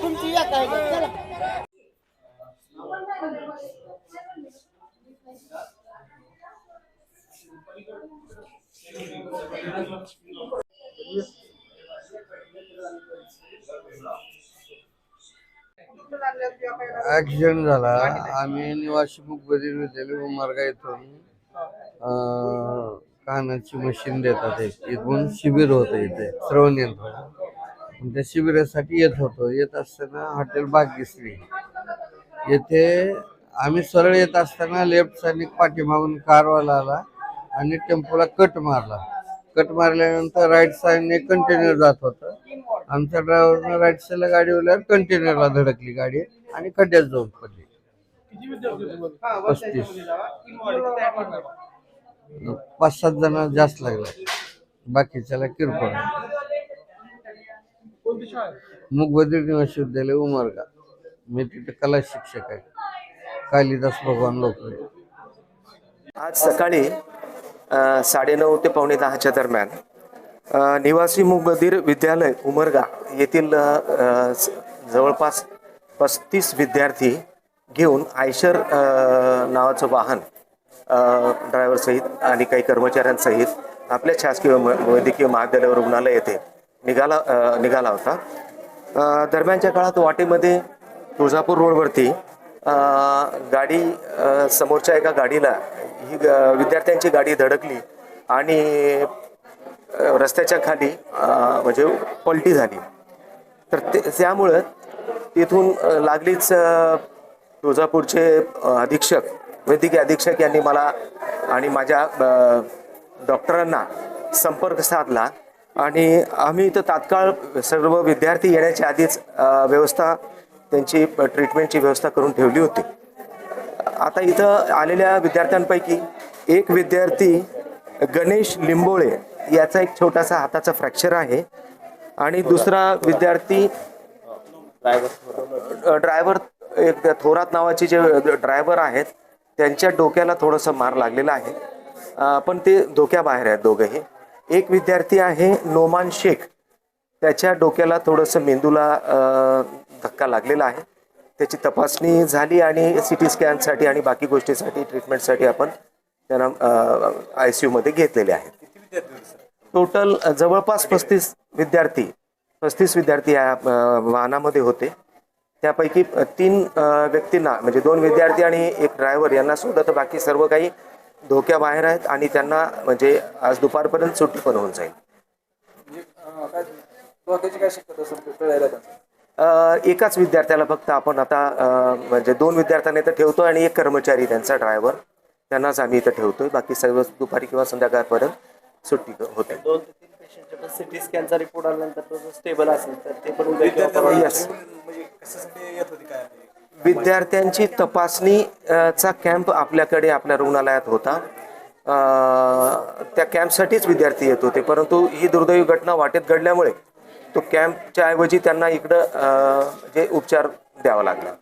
तुमची या काय ऍक्सिडेंट झाला. आम्ही निवासी मुकबधीर विद्यालय उमरगा इथून कानाची मशीन देतात. इथून शिबिर होतं इथे श्रवण यंत्र. त्या शिबिरासाठी येत होतो. येत असताना हॉटेल भाग्यश्री येथे आम्ही सरळ येत असताना लेफ्ट साईडने पाठीमागून कारवाला आला आणि टेम्पोला कट मारला. कट मारल्यानंतर राईट साईडने कंटेनर जात होतं. आमच्या ड्रायव्हरनं राईट साईडला गाडी ओढल्यावर कंटेनरला धडकली गाडी आणि खड्ड्यात जाऊन पडली. 5-7 जण जास्त लागला, बाकीच्याला किरकोळ. मुकबधीर निवासी विद्यालय उमरगा. मी तिथे कला शिक्षक आहे, कालिदास भगवान लोकरे. आज सकाळी 9:30 ते 9:45 दरम्यान निवासी मुकबधीर विद्यालय उमरगा येथील जवळपास 35 विद्यार्थी घेऊन आयशर नावाचं वाहन ड्रायव्हरसहित आणि काही कर्मचाऱ्यांसहित आपल्या शासकीय वैद्यकीय महाविद्यालय रुग्णालय येथे निघाला होता. दरम्यानच्या काळात वाटेमध्ये तुळजापूर रोडवरती गाडी समोरच्या एका गाडीला ही विद्यार्थ्यांची गाडी धडकली आणि रस्त्याच्या खाली म्हणजे पलटी झाली. तर त्यामुळं तिथून लागलीच तुळजापूरचे अधीक्षक वैद्यकीय अधीक्षक यांनी मला आणि माझ्या डॉक्टरांना संपर्क साधला आणि आम्ही इथं तात्काळ सर्व विद्यार्थी येण्याच्या आधीच व्यवस्था त्यांची ट्रीटमेंटची व्यवस्था करून ठेवली होती. आता इथं आलेल्या विद्यार्थ्यांपैकी एक विद्यार्थी गणेश लिंबोळे याचा एक छोटासा हाताचा फ्रॅक्चर आहे आणि दुसरा विद्यार्थी ड्रायव्हर एक थोरात नावाचे जे ड्रायव्हर आहेत त्यांच्या डोक्याला थोडंसं मार लागलेला आहे, पण ते धोक्याबाहेर आहेत दोघंही. एक विद्यार्थी आहे नोमान शेख, त्याच्या डोक्याला थोडंसं मेंदूला धक्का लागलेला आहे. त्याची तपासणी झाली आणि CT स्कॅनसाठी आणि बाकी गोष्टीसाठी ट्रीटमेंटसाठी आपण त्यांना ICU मध्ये घेतलेले आहेत. टोटल जवळपास 35 विद्यार्थी या वाहनामध्ये होते. त्यापैकी 3 व्यक्तींना म्हणजे 2 विद्यार्थी आणि एक ड्रायव्हर यांना सोडलं तर बाकी सर्व काही धोक्याबाहेर आहेत आणि त्यांना म्हणजे आज दुपारपर्यंत सुट्टी पण होऊन जाईल. एकाच विद्यार्थ्याला फक्त आपण आता म्हणजे 2 विद्यार्थ्यांना इथं ठेवतो आणि एक कर्मचारी त्यांचा ड्रायव्हर त्यांनाच आम्ही इथं ठेवतोय. बाकी सर्व दुपारी किंवा संध्याकाळपर्यंत सुट्टी होते. 2 ते 3 पेशंटचा CT स्कॅनचा रिपोर्ट आल्यानंतर तो स्टेबल असेल तर ते पण यस. विद्यार्थ्यांची तपासणीचा कॅम्प आपल्याकडे आपल्या रुग्णालयात होता. त्या कॅम्पसाठीच विद्यार्थी येत होते, परंतु ही दुर्दैवी घटना वाटेत घडल्यामुळे तो कॅम्पच्या ऐवजी त्यांना इकडं जे उपचार द्यावा लागला.